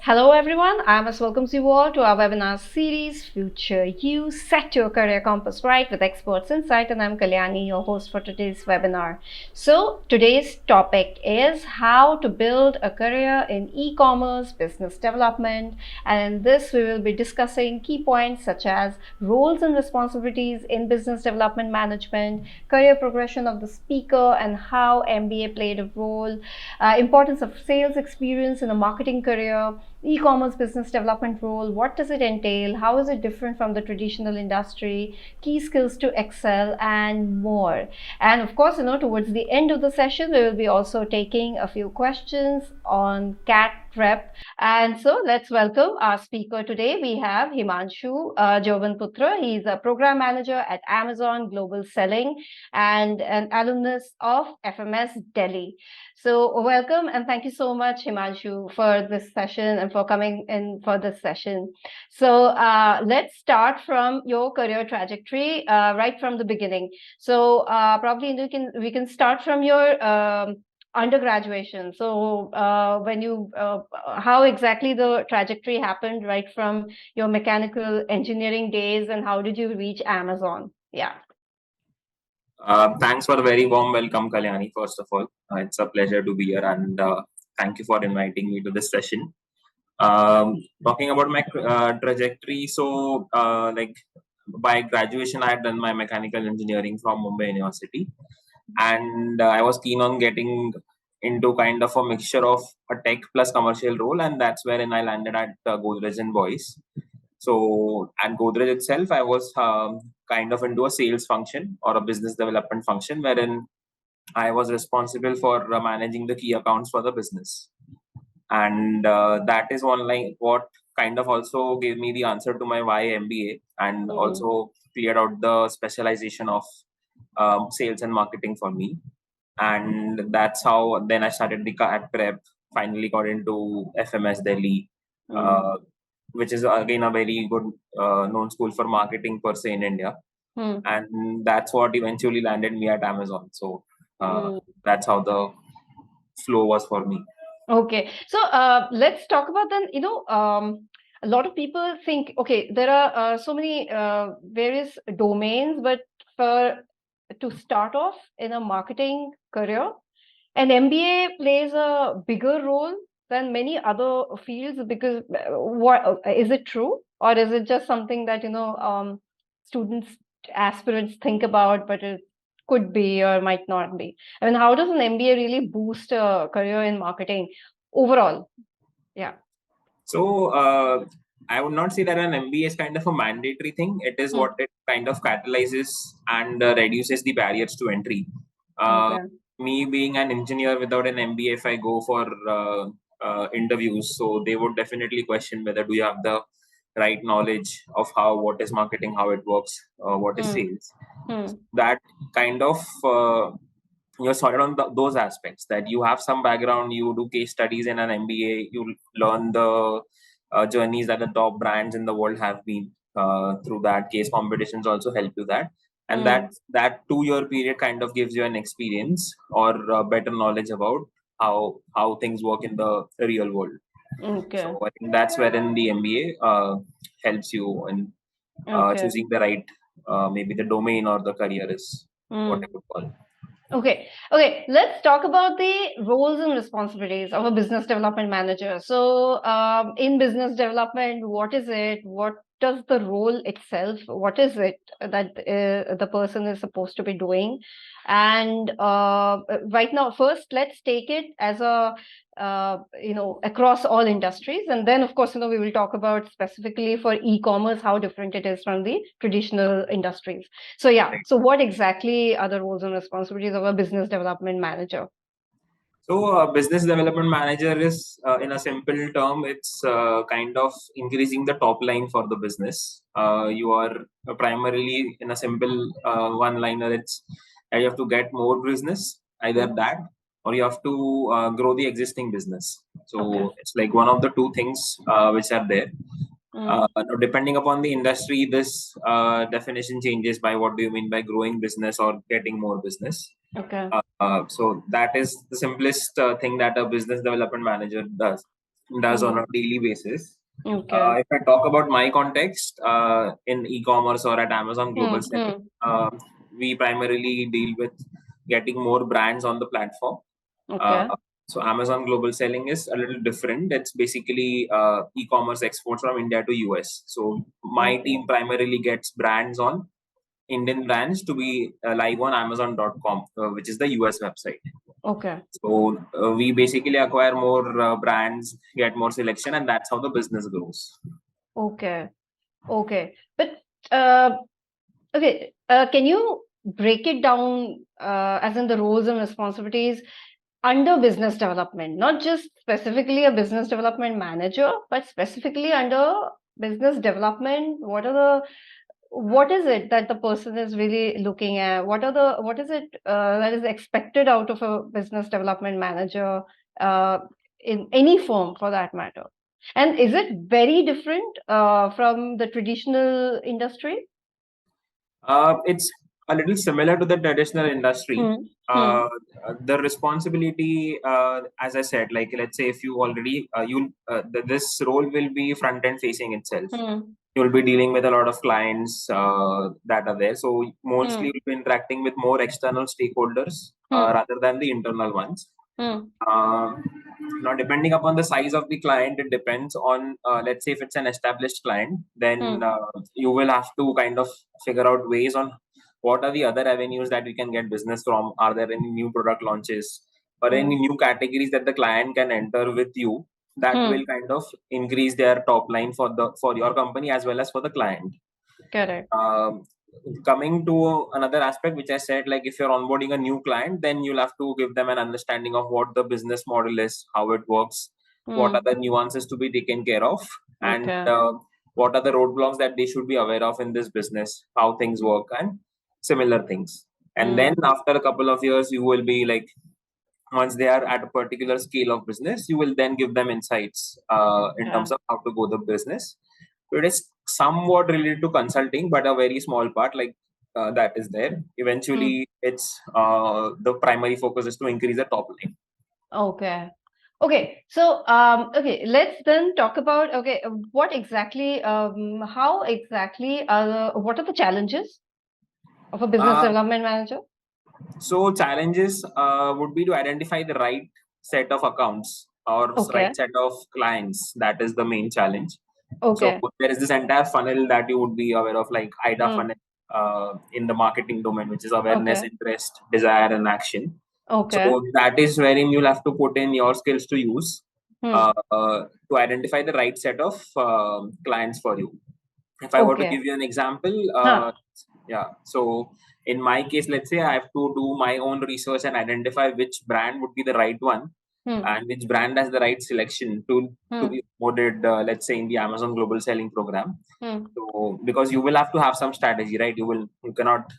Hello everyone, I must welcome you all to our webinar series Future You, Set Your Career Compass Right with Experts Insight, and I'm Kalyani, your host for today's webinar. So today's topic is how to build a career in e-commerce business development, and in this we will be discussing key points such as roles and responsibilities in business development management, career progression of the speaker and how MBA played a role, importance of sales experience in a marketing career, e-commerce business development role, what does it entail, how is it different from the traditional industry, key skills to excel, and more. And of course, towards the end of the session we will be also taking a few questions on cat prep. And so let's welcome our speaker today. We have Himanshu Jobanputra. He's a program manager at Amazon Global Selling and an alumnus of FMS Delhi. So welcome and thank you so much, Himanshu, for this session and for coming in for this session. So let's start from your career trajectory right from the beginning. So probably we can start from your undergraduation. So how exactly the trajectory happened right from your mechanical engineering days, and how did you reach Amazon? Yeah. Thanks for a very warm welcome, Kalyani, first of all. It's a pleasure to be here, and thank you for inviting me to this session. Talking about my trajectory, so by graduation, I had done my mechanical engineering from Mumbai University, and I was keen on getting into kind of a mixture of a tech plus commercial role, and that's wherein I landed at Godrej and Boyce. So at Godrej itself, I was kind of into a sales function or a business development function, wherein I was responsible for managing the key accounts for the business. And that is what kind of also gave me the answer to my why MBA, and also cleared out the specialization of sales and marketing for me. And that's how then I started the CAT prep, finally got into FMS Delhi, which is again a very good known school for marketing per se in India. And that's what eventually landed me at Amazon. So that's how the flow was for me. Okay, so let's talk about then. A lot of people think, okay, there are so many various domains, but to start off in a marketing career, an MBA plays a bigger role than many other fields, because what is it true, or is it just something that students, aspirants think about, but it could be or might not be? I mean, how does an MBA really boost a career in marketing overall? Yeah. So I would not say that an MBA is kind of a mandatory thing. It is what it kind of catalyzes and reduces the barriers to entry. Me being an engineer without an MBA, if I go for interviews, so they would definitely question whether do you have the right knowledge of what is marketing, how it works, what is sales. That kind of you're sorted on those aspects, that you have some background, you do case studies in an MBA, you learn the journeys that the top brands in the world have been through that. Case competitions also help you that. And that 2-year period kind of gives you an experience or better knowledge about how things work in the real world. So I think that's wherein the MBA helps you in choosing the right, maybe the domain or the career is what I would call. Okay, let's talk about the roles and responsibilities of a business development manager. So in business development, what is it? What does the role itself, what is it that the person is supposed to be doing? And right now, first, let's take it as a across all industries, and then of course we will talk about specifically for e-commerce how different it is from the traditional industries. So so what exactly are the roles and responsibilities of a business development manager? So a business development manager is, in a simple term, it's kind of increasing the top line for the business. You are primarily, in a simple one-liner, it's you have to get more business, either that or you have to grow the existing business. So it's like one of the two things which are there. Depending upon the industry, this definition changes by what do you mean by growing business or getting more business. So that is the simplest thing that a business development manager does. does on a daily basis. Okay. If I talk about my context in e-commerce or at Amazon Global Selling, we primarily deal with getting more brands on the platform. Uh, Okay. so Amazon Global Selling is a little different. It's basically e-commerce exports from India to US. So my Okay. team primarily gets brands on Indian brands to be live on Amazon.com, which is the US website. Okay. So we basically acquire more brands, get more selection, and that's how the business grows. Okay. Okay. But okay, can you break it down as in the roles and responsibilities under business development, not just specifically a business development manager, but specifically under business development? What is it that the person is really looking at? What is it that is expected out of a business development manager uh, in any firm for that matter? And is it very different from the traditional industry? It's a little similar to the traditional industry. Hmm. Hmm. Uh, the responsibility, as I said, like let's say if you already this role will be front end facing itself. Hmm. You'll be dealing with a lot of clients that are there. So mostly Hmm. you'll be interacting with more external stakeholders Hmm. rather than the internal ones. Hmm. Uh, Now, depending upon the size of the client, it depends on, let's say, if it's an established client, then Hmm. you will have to kind of figure out ways on what are the other avenues that we can get business from. Are there any new product launches or any Hmm. new categories that the client can enter with you that will Hmm. kind of increase their top line for your company as well as for the client. Correct. Um, Coming to another aspect, which I said, like if you're onboarding a new client, then you'll have to give them an understanding of what the business model is, how it works, what are Hmm. the nuances to be taken care of, and Okay. what are the roadblocks that they should be aware of in this business, how things work, and similar things. And then Hmm. after a couple of years, you will be like, once they are at a particular scale of business, you will then give them insights in Yeah. terms of how to go the business. It is somewhat related to consulting, but a very small part like that is there. Hmm. Eventually, it's the primary focus is to increase the top line. Okay. Okay. So, okay, let's then talk about, okay, what exactly, how exactly what are the challenges of a business Uh, development manager? so challenges would be to identify the right set of accounts or right Okay. set of clients. That is the main challenge. So Okay. there is this entire funnel that you would be aware of, like IDA Hmm. funnel in the marketing domain, which is awareness, Okay. interest, desire, and action. Okay. So that is wherein you'll have to put in your skills to use Hmm. to identify the right set of clients for you. If I were to Okay. give you an example, Huh. yeah. So in my case, let's say I have to do my own research and identify which brand would be the right one Hmm. and which brand has the right selection to Hmm. be awarded, let's say in the Amazon Global Selling Program. Hmm. So because you will have to have some strategy, right? You cannot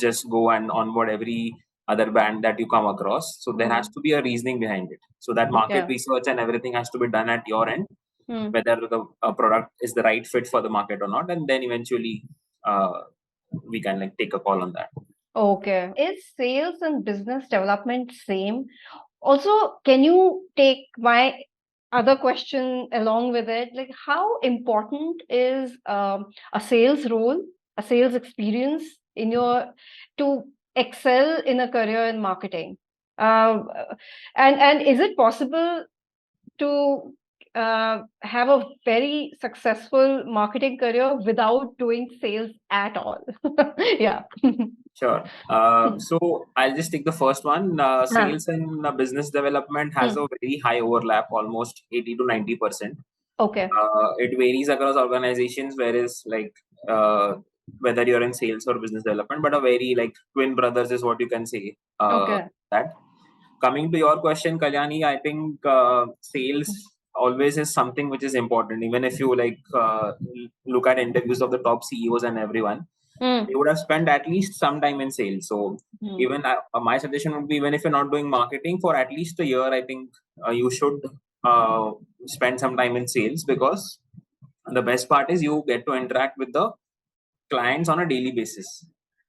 just go and onboard every other brand that you come across. So there has Hmm. to be a reasoning behind it. So that market Yeah. research and everything has to be done at your end, Hmm. whether the product is the right fit for the market or not, and then eventually uh, we can like take a call on that. Okay. Is sales and business development same? Also, can you take my other question along with it? Like, how important is a sales role, a sales experience in your to excel in a career in marketing? Um, and is it possible to have a very successful marketing career without doing sales at all? Yeah. Sure. So I'll just take the first one. Huh. Sales and business development has Hmm. a very high overlap, almost 80 to 90%. Okay. It varies across organizations, whereas like uh, whether you're in sales or business development, but a very like twin brothers is what you can say. Okay. That coming to your question, Kalyani, I think sales always is something which is important. Even if you like look at interviews of the top CEOs and everyone, Hmm. they would have spent at least some time in sales. So Hmm. even my suggestion would be, even if you're not doing marketing for at least a year, I think you should uh, spend some time in sales, because the best part is you get to interact with the clients on a daily basis.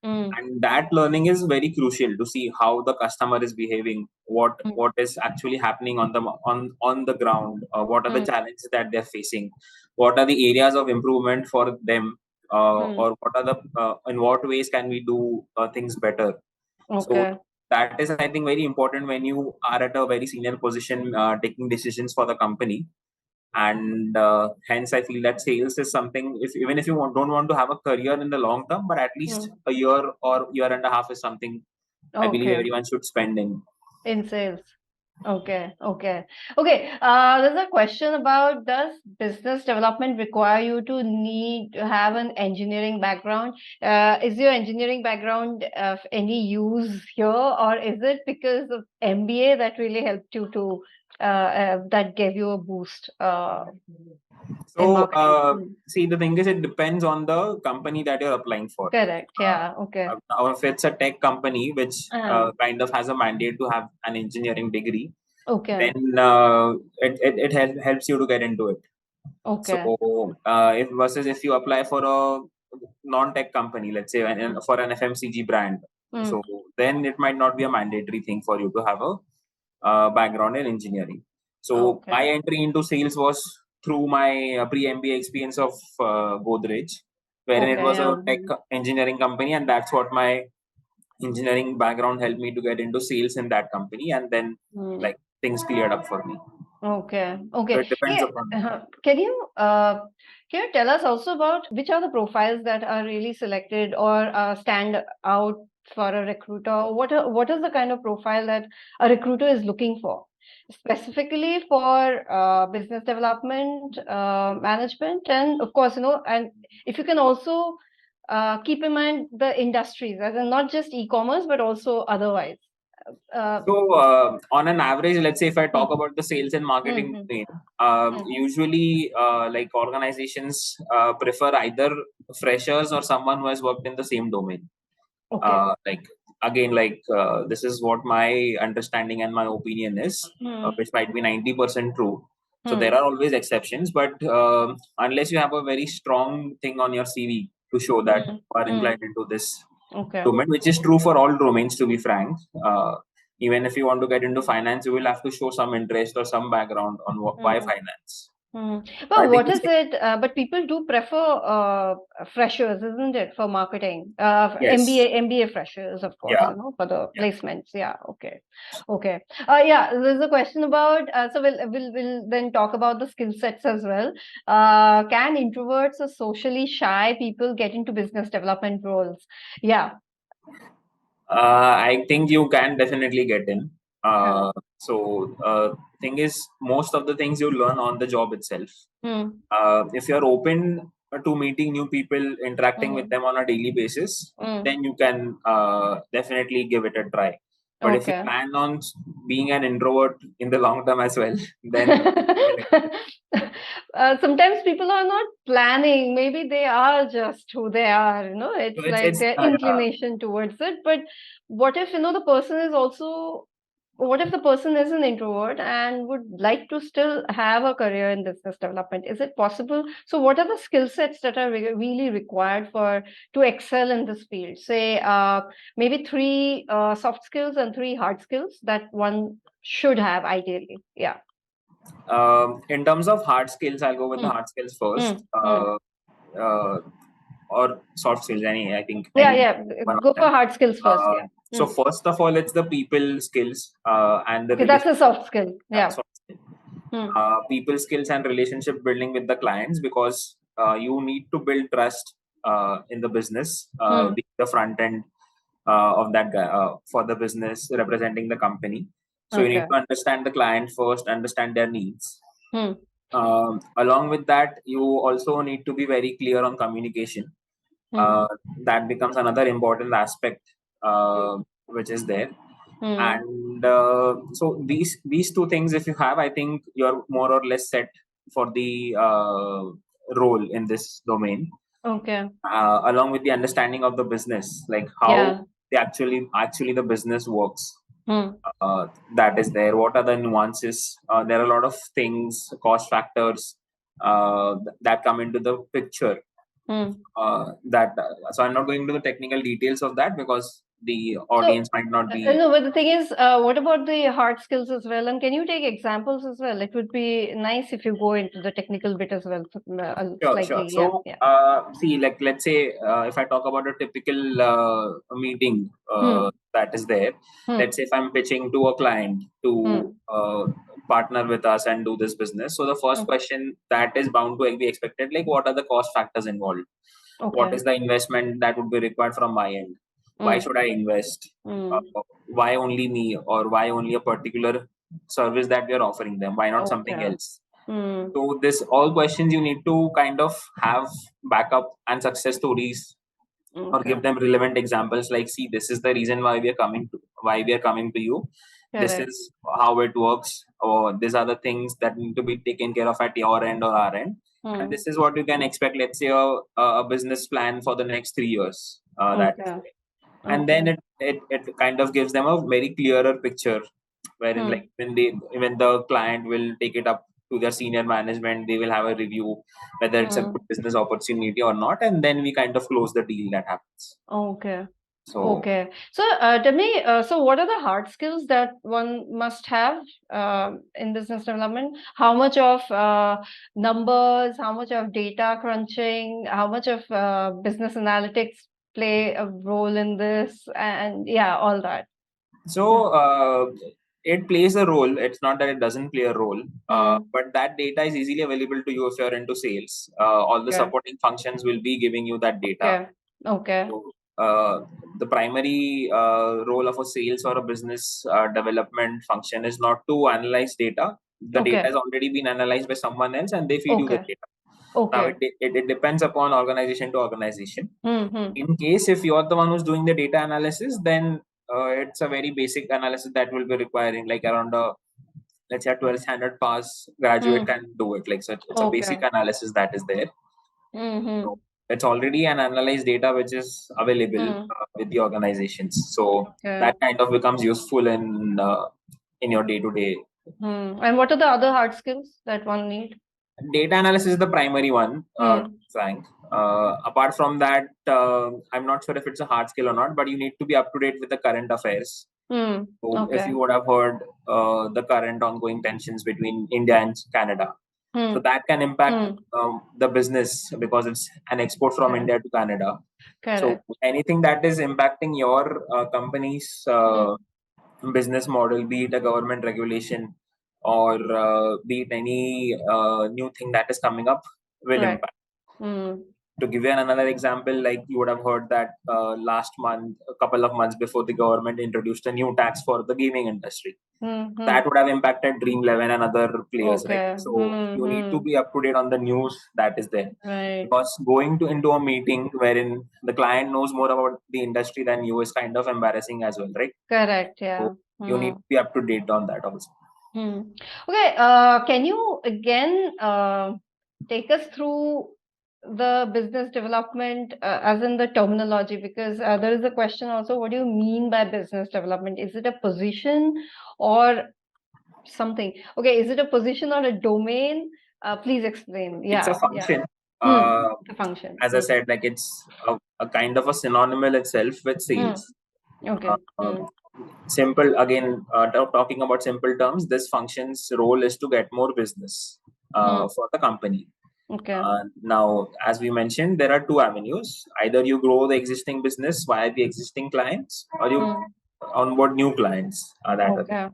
And that learning is very crucial to see how the customer is behaving, what is actually happening on the ground, what are the challenges that they're facing, what are the areas of improvement for them, or what are the in what ways can we do things better. So Okay. that is, I think, very important when you are at a very senior position, taking decisions for the company. And hence I feel that sales is something, if even if you don't want to have a career in the long term, but at least a year or year and a half is something I believe Okay. everyone should spend In sales. Okay, okay. Okay, there's a question about, does business development require you to need to have an engineering background? Is your engineering background of any use here, or is it because of MBA that really helped you to that gave you a boost in so marketing? see, the thing is, it depends on the company that you're applying for. Correct. uh, Yeah. Okay. if it's a tech company which kind of has a mandate to have an engineering degree, Okay. then it helps you to get into it. So Okay. if versus if you apply for a non-tech company, let's say for an FMCG brand, so then it might not be a mandatory thing for you to have a background in engineering. So Okay. my entry into sales was through my pre-MBA experience of Godrej, wherein it Okay. was a Yeah. tech engineering company, and that's what my engineering background helped me to get into sales in that company, and then like things cleared up for me. Okay. So Okay. it depends Hey, upon. can you tell us also about which are the profiles that are really selected or stand out for a recruiter? What is the kind of profile that a recruiter is looking for, specifically for business development, management, and of course, and if you can also keep in mind the industries, as in not just e-commerce but also otherwise. Uh, So, on an average, let's say if I talk hmm, about the sales and marketing hmm, domain, hmm, usually like organizations prefer either freshers or someone who has worked in the same domain. okay. Like again, like this is what my understanding and my opinion is, Hmm. which might be 90% true. So there Hmm. are always exceptions, but unless you have a very strong thing on your CV to show that Hmm. you are Hmm. inclined into this Okay. domain, which is true for all domains, to be frank. Even if you want to get into finance, you will have to show some interest or some background on why Hmm. finance. Hmm. So I But think what is it? But people do prefer freshers, isn't it, for marketing? yes, MBA freshers, of course, yeah, for the yeah. placements. Yeah. Okay. Okay. Yeah. There's a question about. So we'll then talk about the skill sets as well. Can introverts or socially shy people get into business development roles? Yeah. I think you can definitely get in. Huh. Thing is, most of the things you learn on the job itself. Hmm. If you're open to meeting new people, interacting with Hmm. them on a daily basis, Hmm. then you can definitely give it a try. But if you Okay. plan on being an introvert in the long term as well, then Sometimes people are not planning. Maybe they are just who they are. so It's it's like it's their inclination towards it. But what if, the person is also, what if the person is an introvert and would like to still have a career in business development? Is it possible? So, what are the skill sets that are really required for to excel in this field? Say, maybe three soft skills and three hard skills that one should have ideally. Yeah. in terms of hard skills, I'll go with the Hmm. hard skills first, Hmm. Hmm. uh, or soft skills. I think Yeah, any yeah. one of Go for them. hard skills first. Yeah. So Hmm. first of all, it's the people skills and the Okay, that's a relationship. soft skill. Yeah. Soft skill. Hmm. People skills and relationship building with the clients, because you need to build trust in the business, Hmm. being the front end of that guy for the business representing the company. So you need Okay. to understand the client first, understand their needs. Hmm. Along with that, you also need to be very clear on communication. Hmm. Uh, that becomes another important aspect Hmm. which is there. Hmm. And so these two things, if you have, I think you're more or less set for the role in this domain. Okay. Along with the understanding of the business, like how Yeah. actually the business works. Hmm. That is there. What are the nuances? There are a lot of things, cost factors that come into the picture. So I'm not going into the technical details of that because the So, audience might not be. no, but the thing is, what about the hard skills as well? And can you take examples as well? It would be nice if you go into the technical bit as well, Sure, sure. slightly. Yeah, So, yeah. see, like, let's say if I talk about a typical meeting that is there, Hmm. let's say if I'm pitching to a client to Hmm. partner with us and do this business. So, the first Hmm. question that is bound to be expected, like, what are the cost factors involved? What Okay. is the investment that would be required from my end? Why Hmm. should I invest? Hmm. Why only me, or why only a particular service that we are offering them? Why not something Okay. else? Hmm. So this all questions you need to kind of have backup and success stories, or Okay. give them relevant examples like, see, this is the reason why we are coming to you. This Correct. is how it works, or these are the things that need to be taken care of at your end or our end. And Hmm. this is what you can expect, let's say a business plan for the next 3 years. That is Okay. And then Okay. it kind of gives them a very clearer picture, wherein Hmm. like when the client will take it up to their senior management, they will have a review whether it's a Hmm. good business opportunity or not, and then we kind of close the deal. That happens. Okay. So Okay. So, tell me, so what are the hard skills that one must have in business development? How much of numbers, how much of data crunching, how much of business analytics play a role in this? And yeah, all that. Hmm. so it plays a role. It's not that it doesn't play a role, Hmm. but that data is easily available to you if you're into sales. All the Okay. supporting functions will be giving you that data. Okay. Okay. So, the primary role of a sales or a business development function is not to analyze data. The data Okay. has already been analyzed by someone else, and they feed you the Okay. data. Now, Okay. it depends upon organization to organization. Hmm. Hmm. In case if you're the one who's doing the data analysis, then it's a very basic analysis that will be requiring, like around a, let's say, a 12 standard pass graduate Hmm. can do it. Like, so it's a basic Okay. analysis that is there. Hmm. Hmm. So it's already an analyzed data which is available Hmm. with the organizations. So Okay. that kind of becomes useful in your day to day. Hmm. And what are the other hard skills that one need? Data analysis is the primary one, to Hmm. be frank. Apart from that, I'm not sure if it's a hard skill or not, but you need to be up to date with the current affairs. Hmm. So if Okay. you would have heard the current ongoing tensions between India and Canada, so Hmm. that can impact Hmm. the business because it's an export from Correct. India to Canada. So Correct. anything that is impacting your company's Hmm. business model, be it a government regulation or be it any new thing that is coming up, will Correct. impact. Hmm. To give you another example, like you would have heard that last month, a couple of months before, the government introduced a new tax for the gaming industry. Hmm. Hmm. That would have impacted Dream 11 and other players, right? Okay. So Hmm. you need to Hmm. be up to date on the news that is there. Right. Because going to into a meeting wherein the client knows more about the industry than you is kind of embarrassing as well, right? Correct. So Yeah. you need Hmm. to be up to date on that also. Hmm. Okay. Can you again take us through the business development as in the terminology? Because there is a question also, what do you mean by business development? Is it a position or something? Okay, is it a position or a domain? Please explain. It's a Yeah, yeah. function. Hmm. Uh, The function. as I Hmm. said, like it's a kind of a synonymous itself with Hmm. sales. Okay. Uh, Hmm. Simple again, talking about simple terms, this function's role is to get more business Hmm. for the company. Okay. Now, as we mentioned, there are two avenues. Either you grow the existing business via the existing clients, or you Hmm. onboard new clients. That are there. Okay.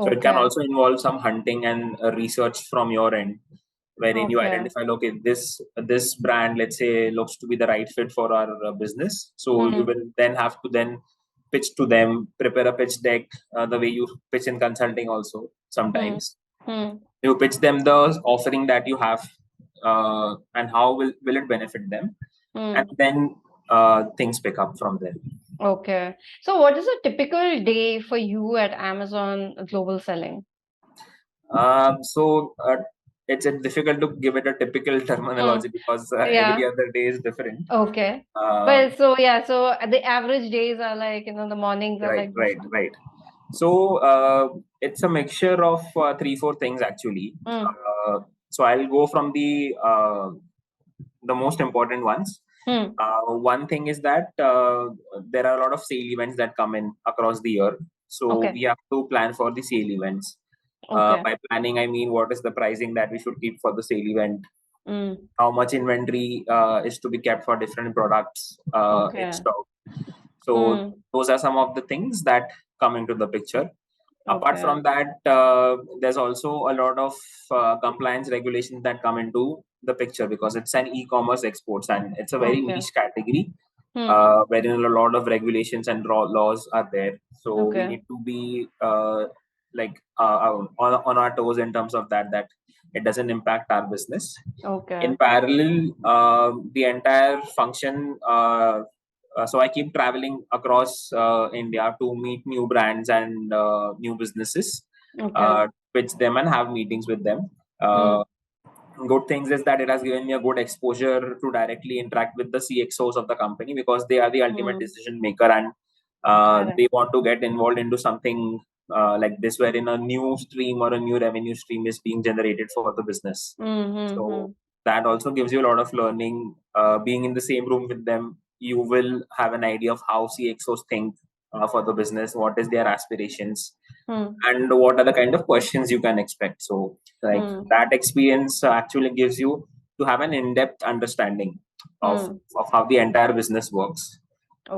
So it can Okay. also involve some hunting and research from your end, wherein you Okay. identify, okay, this brand, let's say, looks to be the right fit for our business. So you Hmm. will then have to then pitch to them, prepare a pitch deck, the way you pitch in consulting also Hmm. sometimes. Hmm. You pitch them the offering that you have, and how will it benefit them, and Hmm. then things pick up from there. Okay. So what is a typical day for you at Amazon Global Selling? So it's difficult to give it a typical Hmm. terminology because Yeah. every other day is different. Okay. Uh, But so yeah, so the average days are like, the mornings are right, like this right, one. right. So it's a mixture of three, four things actually. Hmm. So I'll go from the the most important ones. Hmm. One thing is that there are a lot of sale events that come in across the year. So Okay. we have to plan for the sale events. Okay. By planning, I mean what is the pricing that we should keep for the sale event, Hmm. how much inventory is to be kept for different products in Okay. stock. So Hmm. those are some of the things that come into the picture. Apart Okay. from that, there's also a lot of compliance regulations that come into the picture because it's an e-commerce exports and it's a very Okay. niche category Hmm. wherein a lot of regulations and laws are there. So we Okay. need to be on our toes in terms of that it doesn't impact our business. Okay. In parallel, the entire function. So I keep traveling across India to meet new brands and new businesses, Okay. pitch them and have meetings with them. Hmm. Good things is that it has given me a good exposure to directly interact with the CXOs of the company because they are the ultimate Hmm. decision maker and Correct. they want to get involved into something like this, wherein a new stream or a new revenue stream is being generated for the business. Hmm. Hmm. So that also gives you a lot of learning. Being in the same room with them, you will have an idea of how CXOs think for the business, what is their aspirations, Hmm. and what are the kind of questions you can expect. So, like Hmm. that experience actually gives you to have an in-depth understanding Hmm. of how the entire business works.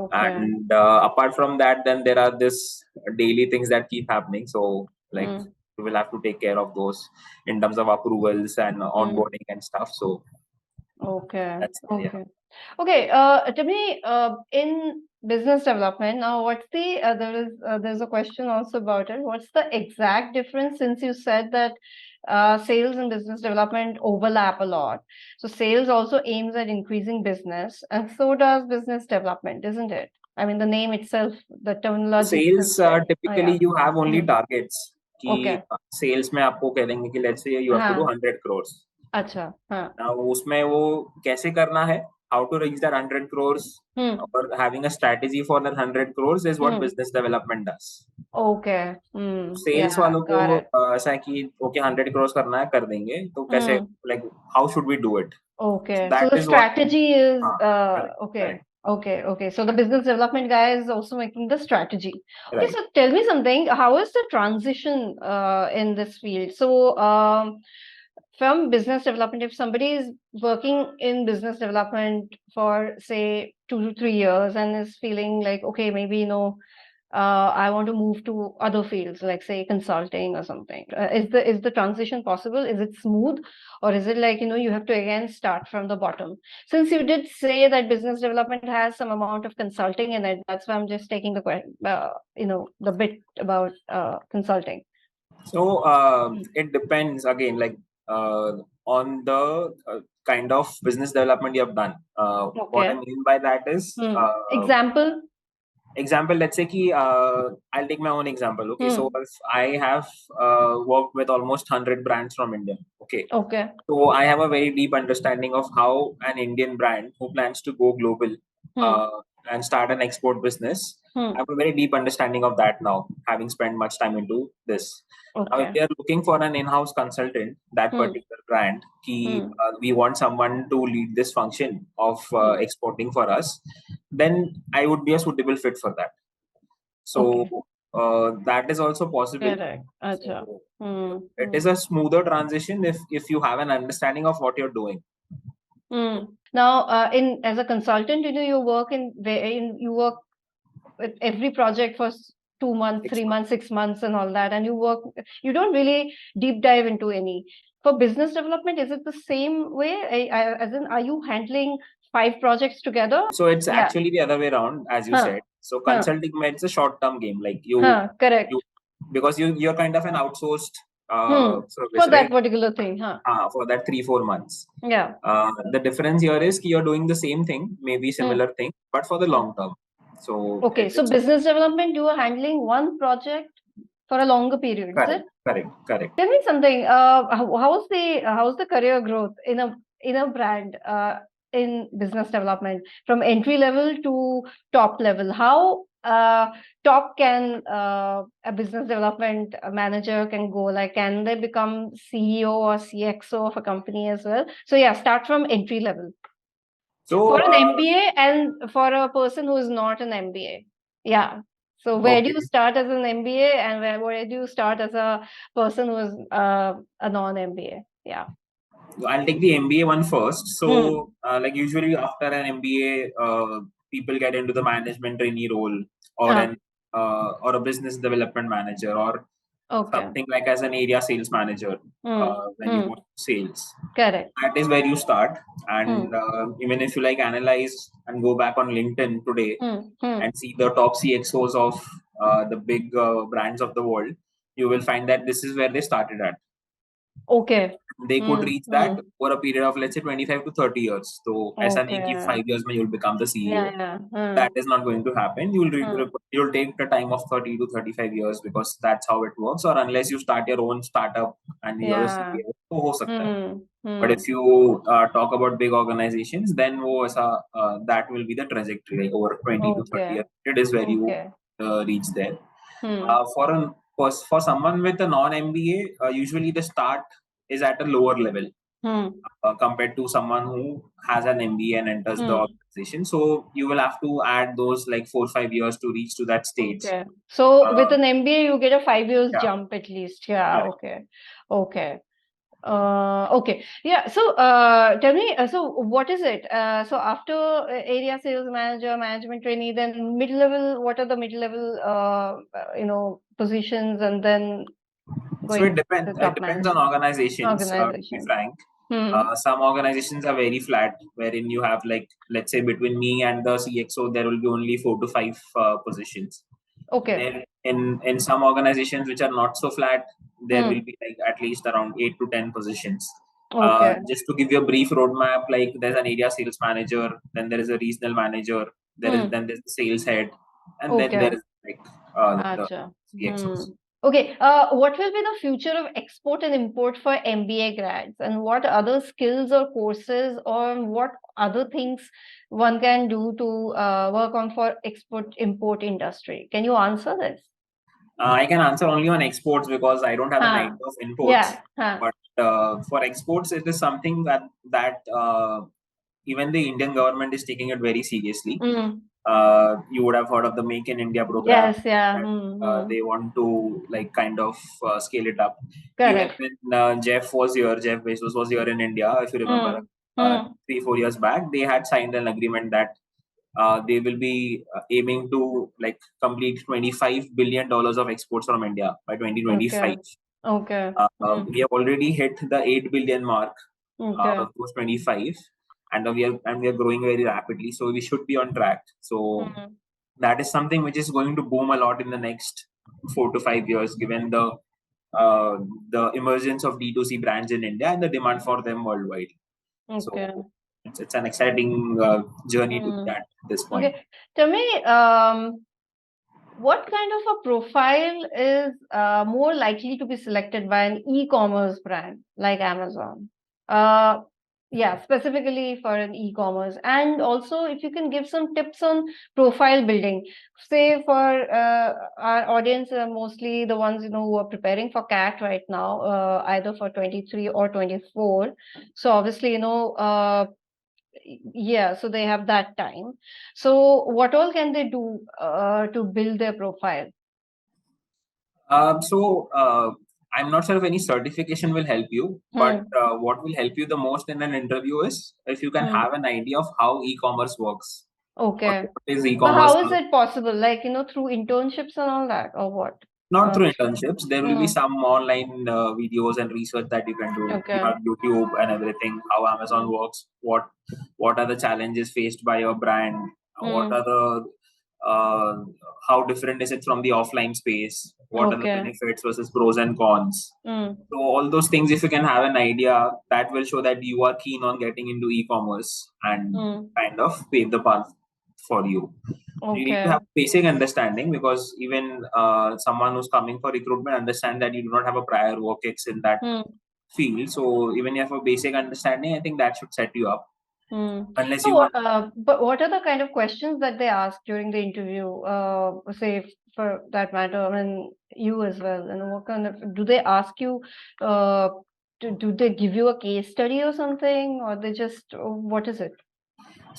Okay. And apart from that, then there are this daily things that keep happening. So, like Hmm. you will have to take care of those in terms of approvals and Hmm. onboarding and stuff. So Okay. that's yeah. Okay. Okay. Tell me, in business development, now what's the there's a question also about it. What's the exact difference since you said that sales and business development overlap a lot? So sales also aims at increasing business, and so does business development, isn't it? I mean, the name itself, the terminology itself Sales says. Oh, typically yeah. you have only Hmm. targets कि Okay. sales में आपको कह देंगे कि let's say you have to do हाँ. 100 crores. अच्छा. हाँ. Now उसमें वो कैसे करना है, how to reach that 100 crores Hmm. or having a strategy for that 100 crores is what Hmm. business development does. Okay. Hmm. Sales Yeah. वालों को Got it. ऐसा है कि ओके 100 crores करना है कर देंगे तो कैसे Hmm. like how should we do it. Okay. So That the is what strategy is correct, okay. correct, Okay. Okay. So the business development guy is also making the strategy. Okay. right. So tell me something. How is the transition in this field? So from business development, if somebody is working in business development for say 2 to 3 years and is feeling like, okay, maybe I want to move to other fields, like say consulting or something. Is the transition possible? Is it smooth, or is it like you have to again start from the bottom? Since you did say that business development has some amount of consulting in it, that's why I'm just taking the question, the bit about consulting. So it depends again, like on the kind of business development you have done. What I Okay. mean by that is, Example. example. Let's say कि I'll take my own example. Okay, so Hmm. if I have worked with almost 100 brands from India. Okay, Okay. so I have a very deep understanding of how an Indian brand who plans to go global Hmm. uh, and start an export business. Hmm. I have a very deep understanding of that now, having spent much time into this. Now, if Okay. they are looking for an in-house consultant, that Hmm. particular brand, Hmm. we want someone to lead this function of Hmm. exporting for us, then I would be a suitable fit for that. So Okay. that is also possible. Correct. Acha. So Hmm. it Hmm. is a smoother transition if you have an understanding of what you're doing. Now, in as a consultant, you work with every project for 2 months, 3 months, 6 months, and all that, and you don't really deep dive into any. For business development, is it the same way? As in, are you handling 5 projects together? So it's Yeah. actually the other way around, as you Huh. said. So Huh. consulting, it's a short-term game. Like you Correct. because you're kind of an outsourced For service, that right? particular thing, huh? For that 3-4 months. Yeah. The difference here is you're doing the same thing, maybe Hmm. similar thing, but for the Hmm. long term. So Okay, so it's business development, you are handling one project for a longer period, is it? correct, correct, correct. Tell me something. How's the career growth in a brand in business development from entry level to top level? How top can a business development manager can go? Like, can they become CEO or CXO of a company as well? So yeah, start from entry level. So For an MBA and for a person who is not an MBA. Yeah. So where do okay, you start as an MBA and where do you start as a person who is a non-MBA? Yeah. I'll take the MBA one first. Hmm. So like usually after an MBA, people get into the management trainee role or Ah, an or a business development manager or okay. something like as an area sales manager Hmm. when you Hmm. go to sales. Correct. That is where you start. Hmm. And even if you like analyze and go back on LinkedIn today Hmm. Hmm. and see the top CXOs of the big brands of the world, you will find that this is where they started at. Okay. They could Hmm. reach Hmm. that over a period of, let's say, 25 to 30 years. So ऐसा नहीं कि Okay. 5 years में you'll become the CEO. Yeah. Yeah. Hmm. That is not going to happen. Hmm. You'll take the time of 30 to 35 years because that's how it works. Or unless you start your own startup and you're the Yeah. CEO, तो हो सकता है. Hmm. But Hmm. if you talk about big organizations, then वो ऐसा that will be the trajectory, like over 20 to 30 Okay. years. It is where you Okay. reach there. Hmm. For someone with a non MBA, usually the start is at a lower level Hmm. compared to someone who has an MBA and enters the Hmm. organization. So you will have to add those like 4 or 5 years to reach to that stage. Okay. So with Uh, an MBA, you get a 5 years yeah, jump at least. Yeah. correct. Okay. Okay. Okay. Yeah. So, tell me, so what is it? So after area sales manager, management trainee, then mid-level, what are the mid-level, positions, and then So it going to depends. It top depends on management organizations. To be organization? frank, Hmm. some organizations are very flat, wherein you have like, let's say, between me and the CXO, there will be only 4 to 5 positions. Okay. Then in some organizations which are not so flat, there will Hmm. be like at least around 8 to 10 positions. Okay. Just to give you a brief roadmap, like there's an area sales manager, then there is a regional manager, Hmm. then there's the sales head, and then there Okay. is like the Acha. Hmm. CXOs. Okay. What will be the future of export and import for MBA grads, and what other skills or courses or what other things one can do to work on for export import industry? Can you answer this? I can answer only on exports because I don't have an Huh. idea of imports. Yeah. Huh. But for exports, it is something that even the Indian government is taking it very seriously. Mm. You would have heard of the Make in India program Yes. Yeah. that Hmm. Hmm. they want to like kind of scale it up. Even Correct. when Jeff Bezos was here in India, if you remember, Hmm. Hmm. 3 4 years back, they had signed an agreement that they will be aiming to like complete $25 billion of exports from India by 2025. Okay. Okay. Hmm. We have already hit the 8 billion mark out Okay. of those 25, and we are growing very rapidly. So we should be on track. So Hmm. that is something which is going to boom a lot in the next 4 to 5 years, given the emergence of D2C brands in India and the demand for them worldwide. Okay. So it's an exciting journey to be Hmm. at this point. Okay. Tell me, what kind of a profile is more likely to be selected by an e-commerce brand like Amazon? Uh, yeah, specifically for an e-commerce. And also, if you can give some tips on profile building, say for our audience, mostly the ones who are preparing for CAT right now, either for 23 or 24. So obviously, yeah, so they have that time. So what all can they do to build their profile? So I'm not sure if any certification will help you, but Hmm. what will help you the most in an interview is if you can Hmm. have an idea of how e-commerce works or Okay. what is But e-commerce. how is it possible? Like, through internships and all that, or what? Not through Through. internships. There will be Hmm. some online videos and research that you can do. You Okay. have YouTube and everything. How Amazon Hmm. works. What are the challenges faced by your brand? What Hmm. are the uh, how different is it from the offline space? What are the Okay. benefits versus pros and cons? Hmm. So all those things, if you can have an idea, that will show that you are keen on getting into e-commerce and Hmm. kind of pave the path for you. You need to Okay. have basic understanding because even someone who's coming for recruitment understand that you do not have a prior work ex in that Hmm. field. So even if you have a basic understanding, I think that should set you up. Hmm. Unless So you want, but what are the kind of questions that they ask during the interview? Say for that matter, I mean you as well. And what kind of do they ask you? Uh, do they give you a case study or something, or they just what is it?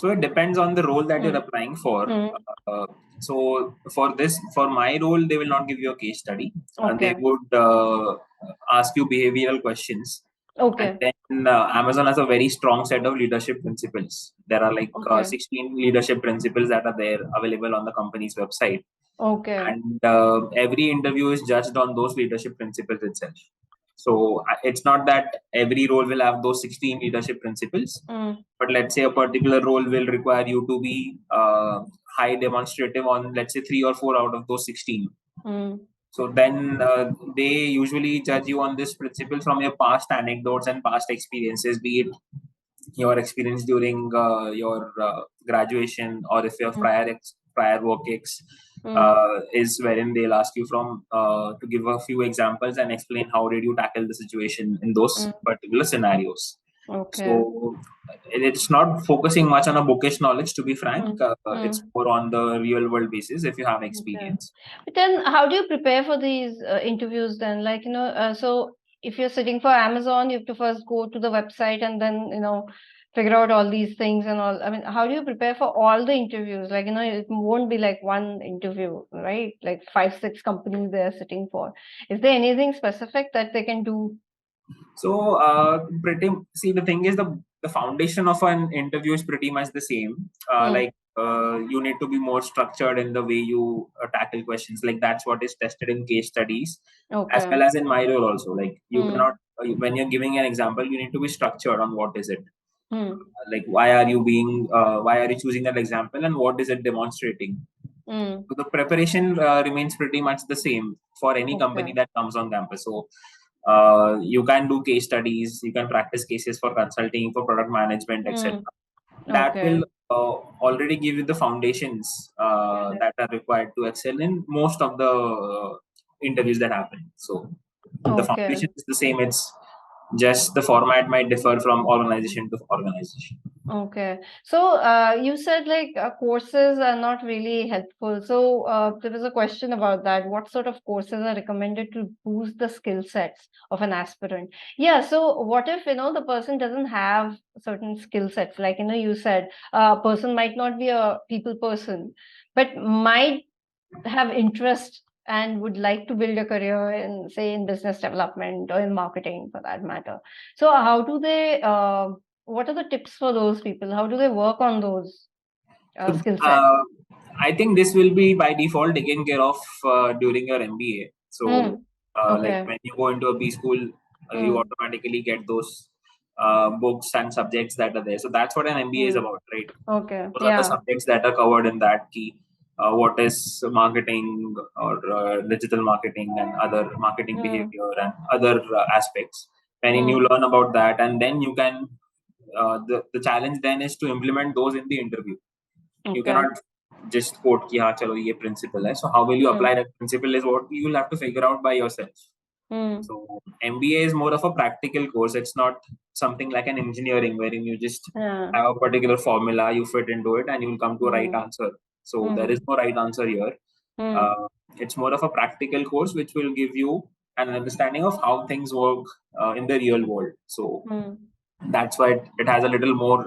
So it depends on the role that you're Mm. applying for. Mm. Uh, so for my role, they will not give you a case study. They Okay. would ask you behavioral questions. And Okay. then Amazon has a very strong set of leadership principles. There are like Okay. 16 leadership principles that are there available on the company's website. Okay. And every interview is judged on those leadership principles itself. So it's not that every role will have those 16 leadership principles, Mm. but let's say a particular role will require you to be high demonstrative on, let's say, 3 or 4 out of those 16. Mm. So then they usually judge you on this principle from your past anecdotes and past experiences, be it your experience during your graduation, or if your Mm. prior work ex Mm. is wherein they'll ask you from to give a few examples and explain how did you tackle the situation in those Mm. particular scenarios. Okay. So it's not focusing much on a bookish knowledge, to be frank. Mm. It's Mm. more on the real world basis if you have Okay. experience. But then, how do you prepare for these interviews then? Like, so if you're sitting for Amazon, you have to first go to the website and then, figure out all these things and all. I mean, how do you prepare for all the interviews? Like, it won't be like one interview, right? Like 5, 6 companies they're sitting for. Is there anything specific that they can do? So, the thing is, the foundation of an interview is pretty much the same. Hmm. You need to be more structured in the way you tackle questions. Like that's what is tested in case studies, as Okay. well as in my role also. Like you Hmm. cannot, when you're giving an example, you need to be structured on what is it. Hmm. Like why are you choosing that example, and what is it demonstrating? Hmm. So the preparation remains pretty much the same for any company Okay. that comes on campus. So you can do case studies, you can practice cases for consulting, for product management, etc. Hmm. That will Okay. already give you the foundations Correct. that are required to excel in most of the interviews that happen. So the Okay. foundation is the same. It's just the format might differ from organization to organization. Okay. So, you said like courses are not really helpful. So, there was a question about that. What sort of courses are recommended to boost the skill sets of an aspirant? Yeah. So, what if, the person doesn't have certain skill sets? Like, you said a person might not be a people person, but might have interest and would like to build a career in, say, in business development or in marketing for that matter. So how do they, what are the tips for those people? How do they work on those So, skill sets? I think this will be by default taken care of during your MBA. So, Hmm. like Okay. when you go into a B school, you Hmm. automatically get those books and subjects that are there. So that's what an MBA is Hmm. about, right? Okay. Those are the Yeah. subjects that are covered in that key. What is marketing or digital marketing and other marketing Hmm. behavior and other aspects. And you Hmm. learn about that, and then you can. The challenge then is to implement those in the interview. You Okay. cannot just quote कि हाँ चलो ये principle है. So how will you Hmm. apply that principle is what you will have to figure out by yourself. Hmm. So MBA is more of a practical course. It's not something like an engineering wherein you just Yeah. have a particular formula, you fit into it, and you will come to a right Hmm. answer. So there Hmm. is no right answer here. Hmm. Uh, it's more of a practical course which will give you an understanding of how things work in the real world. So Hmm. that's why it has a little more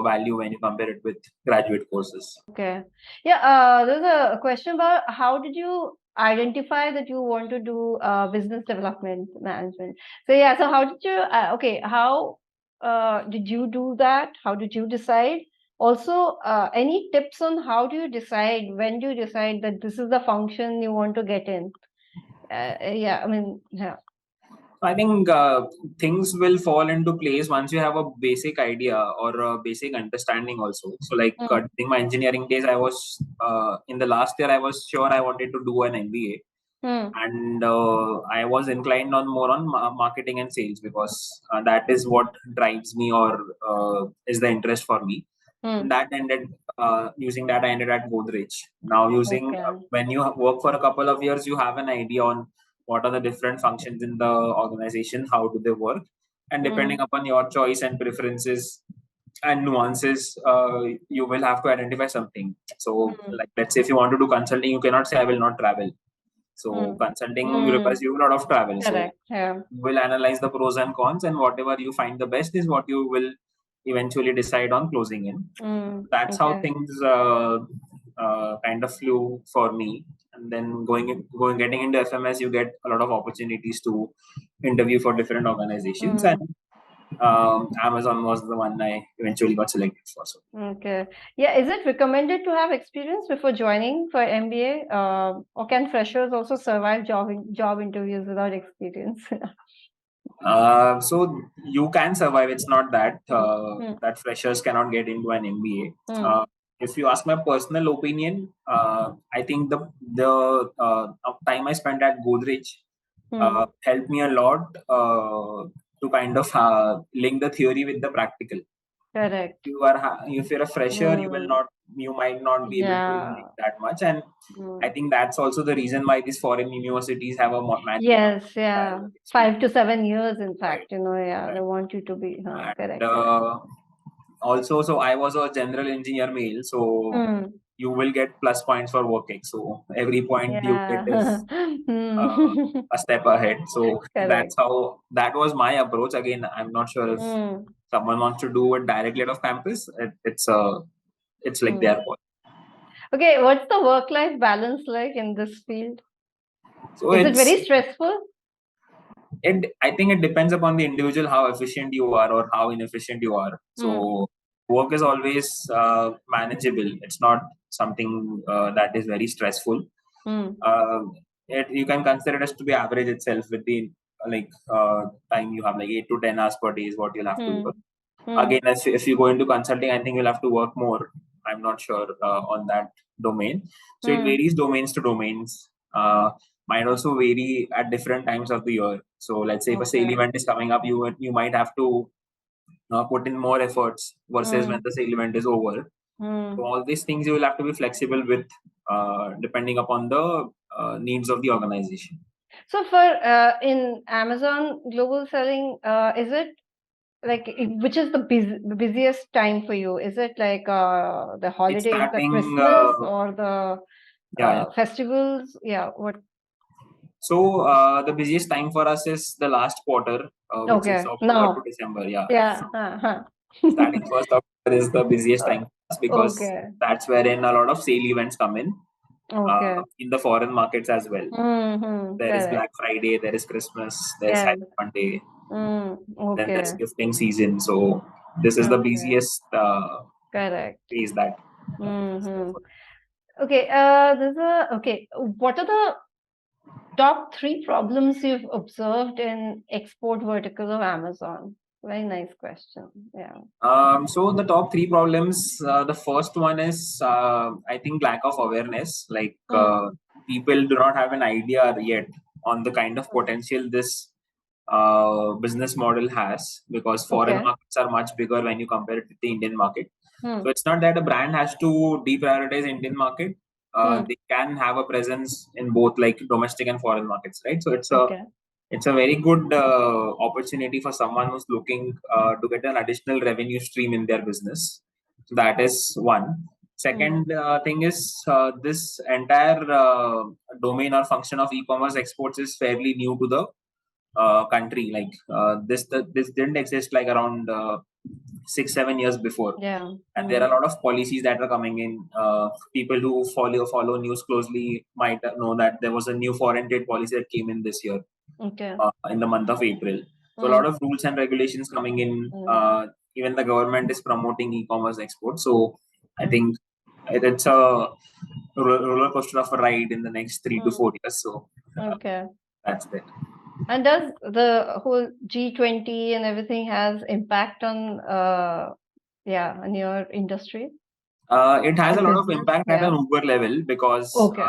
value when you compare it with graduate courses. Okay. Yeah, there's a question about how did you identify that you want to do business development management? So yeah, so how did you, okay, how did you do that? How did you decide? Also, any tips on how do you decide, when do you decide that this is the function you want to get in? Yeah, I mean, yeah. I think things will fall into place once you have a basic idea or a basic understanding also. So like Mm, during my engineering days, I was in the last year, I was sure I wanted to do an mm, MBA, and I was inclined on more on marketing and sales because that is what drives me or is the interest for me. And mm. that ended using that I ended at Godrej. Now using Okay. when you work for a couple of years, you have an idea on what are the different functions in the organization, how do they work, and depending Mm, upon your choice and preferences and nuances, you will have to identify something. So mm, like let's say if you want to do consulting, you cannot say I will not travel. So mm, consulting requires mm. you a lot of travel. So Correct. Yeah. you will analyze the pros and cons, and whatever you find the best is what you will eventually decide on closing in. That's how Okay. things kind of flew for me. And then getting into FMS, you get a lot of opportunities to interview for different organizations, and Amazon was the one I eventually got selected for. So. Okay. Yeah, is it recommended to have experience before joining for MBA? Or can freshers also survive job interviews without experience? So you can survive. It's not that Hmm. that freshers cannot get into an MBA. Hmm. If you ask my personal opinion, I think the time I spent at Godrej Hmm. helped me a lot to kind of link the theory with the practical. Correct. If you're a fresher, Hmm. you might not be able to Yeah. link that much, and I Hmm. think that's also the reason why these foreign universities have a mandatory Yes, yeah. experience. 5 to 7 years, in Right. fact, yeah, they Right. want you to be, And correct, correct. also, so I was a general engineer male, so Hmm. you will get plus points for working. So every point you get Yeah. is Hmm. a step ahead. So Correct. that was my approach. Again, I'm not sure if Hmm. someone wants to do it directly out of campus. It's like Hmm. their call. Okay, what's the work-life balance like in this field? So Is it very stressful? I think it depends upon the individual how efficient you are or how inefficient you are. Hmm. So work is always manageable. It's not something that is very stressful. Hmm. Uh, you can consider it as to be average itself with the like time you have, like 8 to 10 hours per day is what you'll have to Hmm. work. Hmm. Again, if you go into consulting, I think you'll have to work more. I'm not sure on that domain. So it Hmm. varies domains to domains. Might also vary at different times of the year. So let's say if a sale Okay. event is coming up, you might have to put in more efforts versus when Hmm. the sale event is over. So Hmm. all these things you will have to be flexible with, depending upon the needs of the organization. So for in Amazon global selling, is it like which is the busiest time for you? Is it like the It's holidays, the starting, Christmas, or the yeah. festivals? Yeah. What? So the busiest time for us is the last quarter, which is Okay. October to No. December. Yeah, Yeah. Uh-huh. starting first October is the busiest Uh, time for us because okay. that's wherein a lot of sale events come Okay. in the foreign markets as well. Mm-hmm. There is Correct. Black Friday, there is Christmas, there's Yes. Cyber Monday, then there's Okay. gifting season. So this is the Okay. busiest Correct. phase that is there Mm-hmm. for. Okay. Okay. What are the top three problems you've observed in export vertical of Amazon? Very nice question. Yeah. So the top three problems, the first one is I think lack of awareness. Like Hmm. people do not have an idea yet on the kind of potential this business model has, because foreign Okay. markets are much bigger when you compare it with the Indian market. Hmm. So it's not that a brand has to deprioritize Indian market. Hmm. They can have a presence in both like domestic and foreign markets, right? So Okay. it's a very good opportunity for someone who's looking to get an additional revenue stream in their business. So that is one. Hmm. Second thing is this entire domain or function of e-commerce exports is fairly new to the country. Like this didn't exist like around 6-7 years before, Yeah. and there Hmm. are a lot of policies that are coming in. People who follow news closely might know that there was a new foreign trade policy that came in this year Okay. in the month of April. So a Hmm. lot of rules and regulations coming in. Hmm. Even the government is promoting e-commerce export. So I Hmm. think it's a roller coaster of a ride in the next three to Hmm. 4 years. So Okay. that's it. And does the whole G20 and everything has impact on yeah, on your industry It has or a lot of business? impact at Yeah. an Uber level because Okay.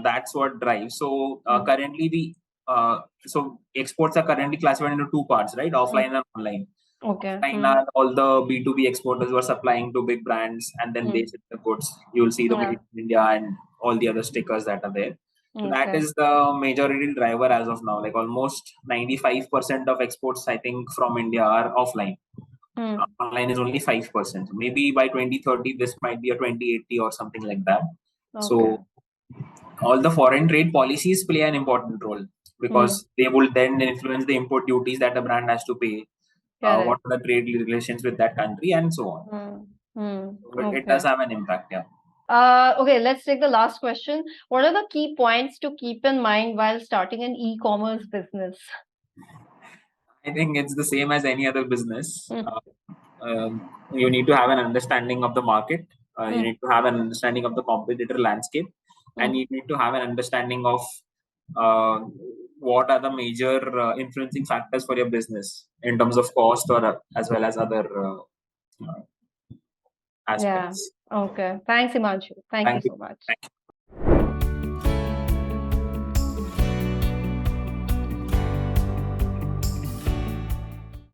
that's what drives. So Hmm. currently so exports are currently classified into two parts, right? Hmm. Offline and online. Okay. Offline Hmm. are all the B2B exporters who are supplying to big brands and then they Hmm. ship the goods. You will see the Yeah. Made in India and all the other stickers that are there. So that Okay. is the majority driver as of now. Like almost 95% of exports, I think, from India are offline. Hmm. Online is only 5%. Maybe by 2030, this might be a 2080 or something like that. Okay. So all the foreign trade policies play an important role Hmm. because they will then influence the import duties that a brand has to pay. what are the trade relations with that country, and so on. But it does have an impact, yeah. Okay, let's take the last question. What are the key points to keep in mind while starting an e-commerce business? I think it's the same as any other business. You need to have an understanding of the market. You need to have an understanding of the competitor landscape, and you need to have an understanding of what are the major influencing factors for your business in terms of cost or as well as other aspects. Yeah. Okay. Thanks, Himanshu. Thank you so much.